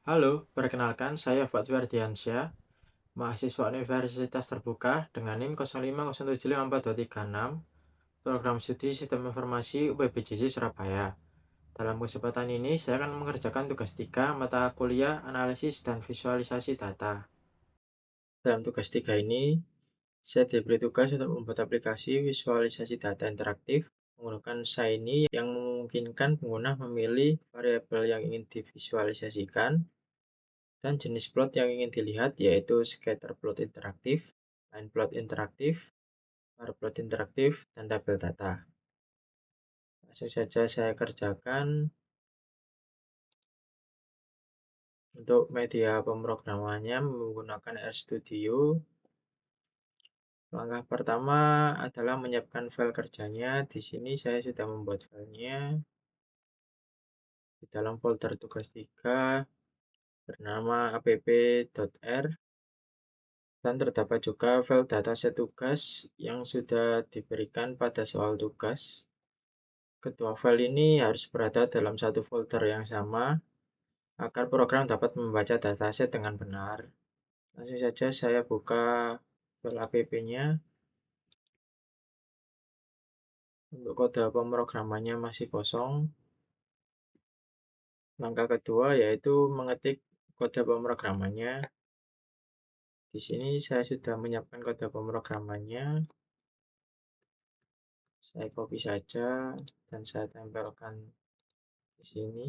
Halo, perkenalkan saya Fatwi Ardiansyah, mahasiswa Universitas Terbuka dengan NIM 05075426, program studi Sistem Informasi UPBJJ Surabaya. Dalam kesempatan ini, saya akan mengerjakan tugas 3 mata kuliah analisis dan visualisasi data. Dalam tugas 3 ini, saya diberi tugas untuk membuat aplikasi visualisasi data interaktif menggunakan Shiny yang memungkinkan pengguna memilih variabel yang ingin divisualisasikan dan jenis plot yang ingin dilihat yaitu scatter plot interaktif, line plot interaktif, bar plot interaktif, dan tabel data. Langsung saja saya kerjakan. Untuk media pemrogramannya menggunakan RStudio. Langkah pertama adalah menyiapkan file kerjanya. Di sini saya sudah membuat filenya di dalam folder tugas 3 bernama app.r. Dan terdapat juga file dataset tugas yang sudah diberikan pada soal tugas. Kedua file ini harus berada dalam satu folder yang sama agar program dapat membaca dataset dengan benar. Langsung saja saya buka file app-nya. Untuk kode pemrogramannya masih kosong. Langkah kedua yaitu mengetik kode pemrogramannya. Di sini saya sudah menyiapkan kode pemrogramannya. Saya copy saja dan saya tempelkan di sini.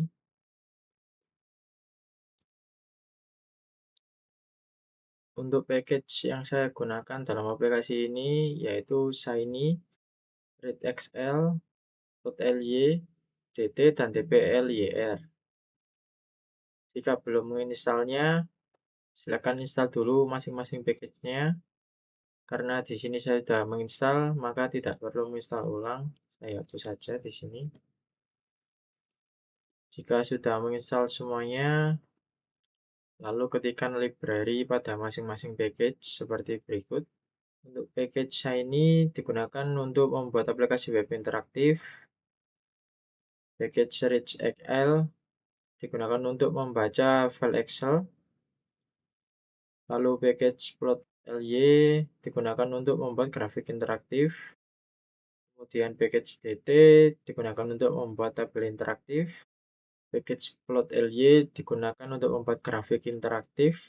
Untuk package yang saya gunakan dalam aplikasi ini yaitu Shiny, readxl, .ly, dt, dan dplyr. Jika belum menginstalnya, silakan install dulu masing-masing package-nya. Karena di sini saya sudah menginstal, maka tidak perlu menginstal ulang. Saya hapus saja di sini. Jika sudah menginstal semuanya, lalu ketikkan library pada masing-masing package seperti berikut. Untuk package Shiny digunakan untuk membuat aplikasi web interaktif. Package readxl digunakan untuk membaca file Excel. Lalu package plot.ly digunakan untuk membuat grafik interaktif. Kemudian package dt digunakan untuk membuat tabel interaktif. Package plot.ly digunakan untuk membuat grafik interaktif.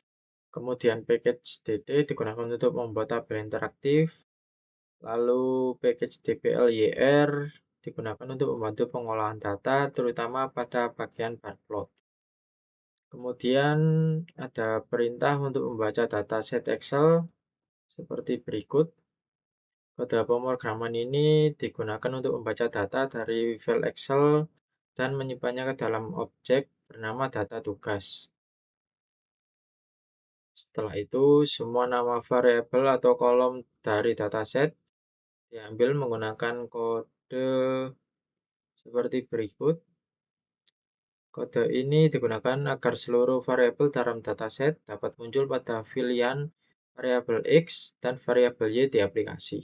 Kemudian package dt digunakan untuk membuat tabel interaktif. Lalu package dplyr digunakan untuk membantu pengolahan data, terutama pada bagian bar plot. Kemudian ada perintah untuk membaca dataset Excel seperti berikut. Kode pemrograman ini digunakan untuk membaca data dari file Excel dan menyimpannya ke dalam objek bernama data tugas. Setelah itu, semua nama variabel atau kolom dari dataset diambil menggunakan kode seperti berikut. Kode ini digunakan agar seluruh variabel dalam dataset dapat muncul pada pilihan variabel X dan variabel Y di aplikasi.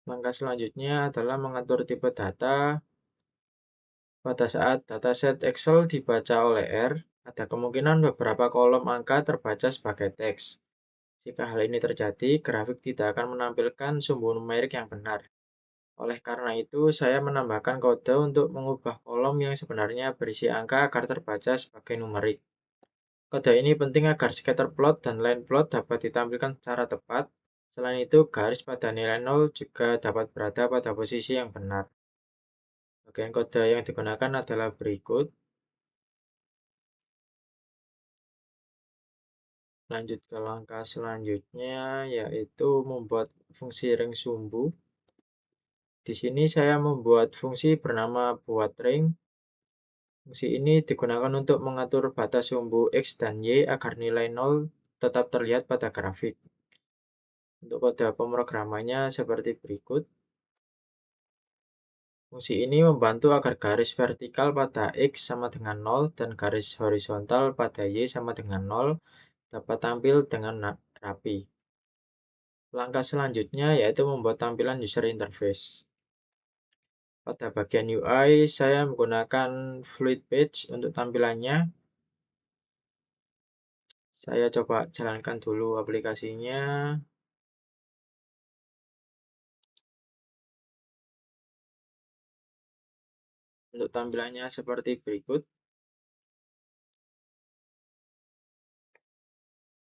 Langkah selanjutnya adalah mengatur tipe data. Pada saat dataset Excel dibaca oleh R, ada kemungkinan beberapa kolom angka terbaca sebagai teks. Jika hal ini terjadi, grafik tidak akan menampilkan sumbu numerik yang benar. Oleh karena itu, saya menambahkan kode untuk mengubah kolom yang sebenarnya berisi angka agar terbaca sebagai numerik. Kode ini penting agar scatter plot dan line plot dapat ditampilkan secara tepat. Selain itu, garis pada nilai 0 juga dapat berada pada posisi yang benar. Bagian kode yang digunakan adalah berikut. Lanjut ke langkah selanjutnya, yaitu membuat fungsi ring sumbu. Di sini saya membuat fungsi bernama buat ring. Fungsi ini digunakan untuk mengatur batas sumbu X dan Y agar nilai 0 tetap terlihat pada grafik. Untuk kode pemrogramannya seperti berikut. Fungsi ini membantu agar garis vertikal pada X sama dengan 0 dan garis horizontal pada Y sama dengan 0 dapat tampil dengan rapi. Langkah selanjutnya yaitu membuat tampilan user interface. Pada bagian UI, saya menggunakan Fluid Page untuk tampilannya. Saya coba jalankan dulu aplikasinya. Untuk tampilannya seperti berikut.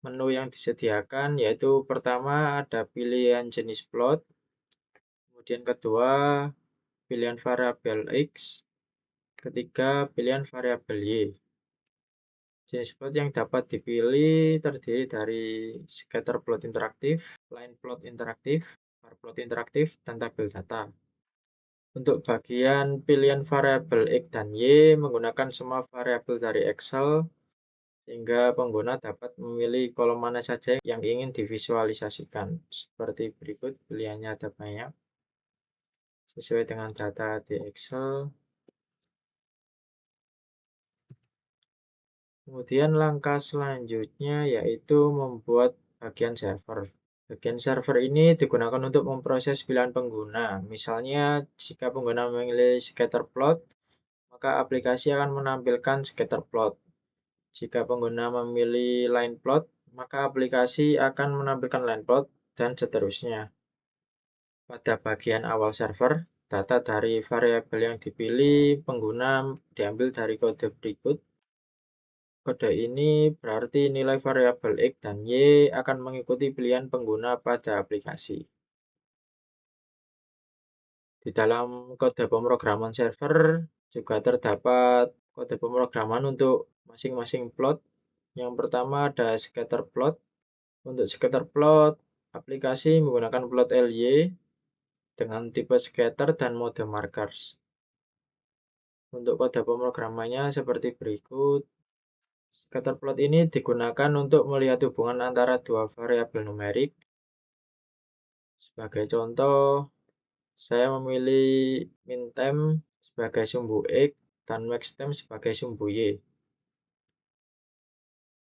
Menu yang disediakan yaitu pertama ada pilihan jenis plot, kemudian kedua pilihan variabel X, ketiga pilihan variabel Y. Jenis plot yang dapat dipilih terdiri dari scatter plot interaktif, line plot interaktif, bar plot interaktif, dan tabel data. Untuk bagian pilihan variabel X dan Y menggunakan semua variabel dari Excel, sehingga pengguna dapat memilih kolom mana saja yang ingin divisualisasikan. Seperti berikut, pilihannya ada banyak, sesuai dengan data di Excel. Kemudian langkah selanjutnya yaitu membuat bagian server. Bagian server ini digunakan untuk memproses pilihan pengguna. Misalnya, jika pengguna memilih scatter plot, maka aplikasi akan menampilkan scatter plot. Jika pengguna memilih line plot, maka aplikasi akan menampilkan line plot, dan seterusnya. Pada bagian awal server, data dari variabel yang dipilih pengguna diambil dari kode berikut. Kode ini berarti nilai variabel X dan Y akan mengikuti pilihan pengguna pada aplikasi. Di dalam kode pemrograman server juga terdapat kode pemrograman untuk masing-masing plot. Yang pertama ada scatter plot. Untuk scatter plot, aplikasi menggunakan plot LY dengan tipe scatter dan mode markers. Untuk kode pemrogramannya seperti berikut. Scatter plot ini digunakan untuk melihat hubungan antara dua variabel numerik. Sebagai contoh, saya memilih minTime sebagai sumbu X dan maxTime sebagai sumbu Y.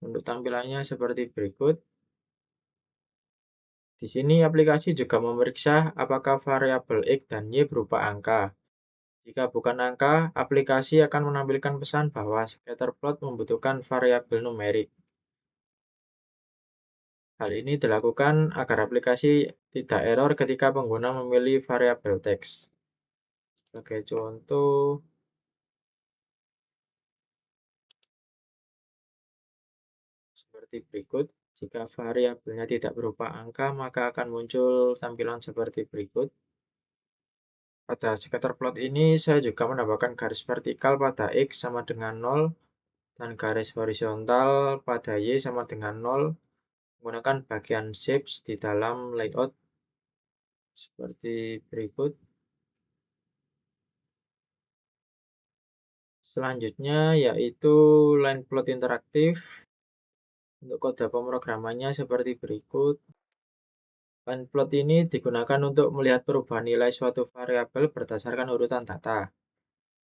Untuk tampilannya seperti berikut. Di sini aplikasi juga memeriksa apakah variabel X dan Y berupa angka. Jika bukan angka, aplikasi akan menampilkan pesan bahwa scatterplot membutuhkan variabel numerik. Hal ini dilakukan agar aplikasi tidak error ketika pengguna memilih variabel teks. Sebagai contoh, seperti berikut. Jika variabelnya tidak berupa angka, maka akan muncul tampilan seperti berikut. Pada scatterplot ini, saya juga menambahkan garis vertikal pada X sama dengan 0 dan garis horizontal pada Y sama dengan 0 menggunakan bagian shapes di dalam layout seperti berikut. Selanjutnya yaitu line plot interaktif. Untuk kode pemrogramannya seperti berikut. Line plot ini digunakan untuk melihat perubahan nilai suatu variabel berdasarkan urutan data.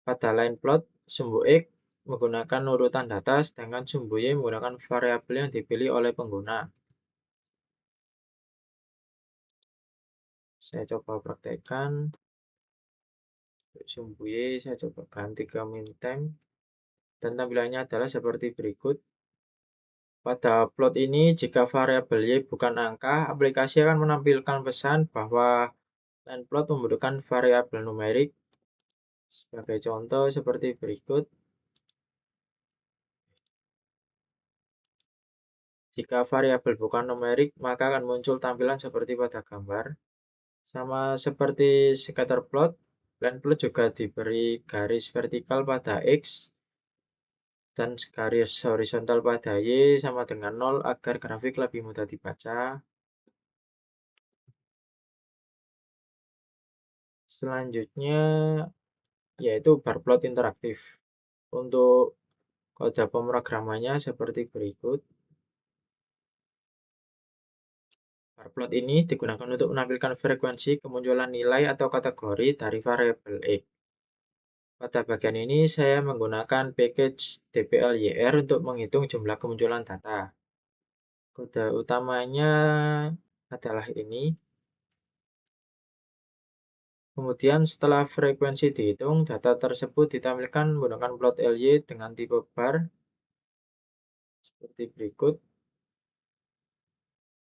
Pada line plot, sumbu X menggunakan urutan data, sedangkan sumbu Y menggunakan variabel yang dipilih oleh pengguna. Saya coba praktekkan. Untuk sumbu Y, saya coba ganti ke minTime. Dan tampilannya adalah seperti berikut. Pada plot ini, jika variabel Y bukan angka, aplikasi akan menampilkan pesan bahwa line plot membutuhkan variabel numerik. Sebagai contoh seperti berikut. Jika variabel bukan numerik, maka akan muncul tampilan seperti pada gambar. Sama seperti scatter plot, line plot juga diberi garis vertikal pada X dan garis horizontal pada Y sama dengan 0 agar grafik lebih mudah dibaca. Selanjutnya yaitu bar plot interaktif. Untuk kode pemrogramannya seperti berikut. Bar plot ini digunakan untuk menampilkan frekuensi kemunculan nilai atau kategori dari variabel X. Pada bagian ini saya menggunakan package dplyr untuk menghitung jumlah kemunculan data. Kode utamanya adalah ini. Kemudian setelah frekuensi dihitung, data tersebut ditampilkan menggunakan plot LY dengan tipe bar seperti berikut,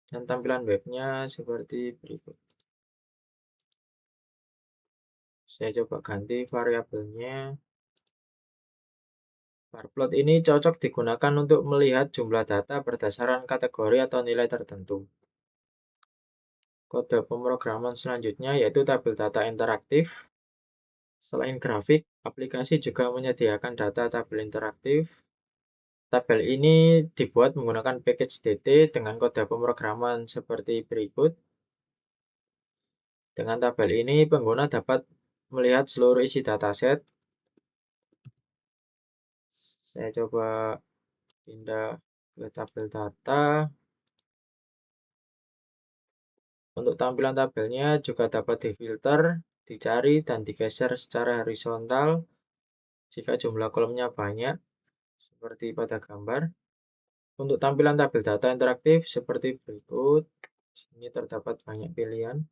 dan tampilan webnya seperti berikut. Saya coba ganti variabelnya. Bar plot ini cocok digunakan untuk melihat jumlah data berdasarkan kategori atau nilai tertentu. Kode pemrograman selanjutnya yaitu tabel data interaktif. Selain grafik, aplikasi juga menyediakan data tabel interaktif. Tabel ini dibuat menggunakan package DT dengan kode pemrograman seperti berikut. Dengan tabel ini, pengguna dapat melihat seluruh isi dataset. Saya coba pindah ke tabel data. Untuk tampilan tabelnya juga dapat difilter, dicari, dan digeser secara horizontal jika jumlah kolomnya banyak, seperti pada gambar. Untuk tampilan tabel data interaktif seperti berikut, ini terdapat banyak pilihan.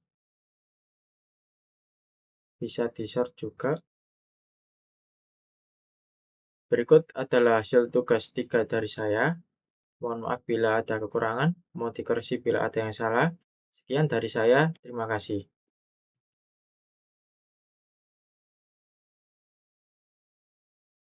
Bisa di-sort juga. Berikut adalah hasil tugas 3 dari saya. Mohon maaf bila ada kekurangan, mau dikoreksi bila ada yang salah. Sekian dari saya, terima kasih.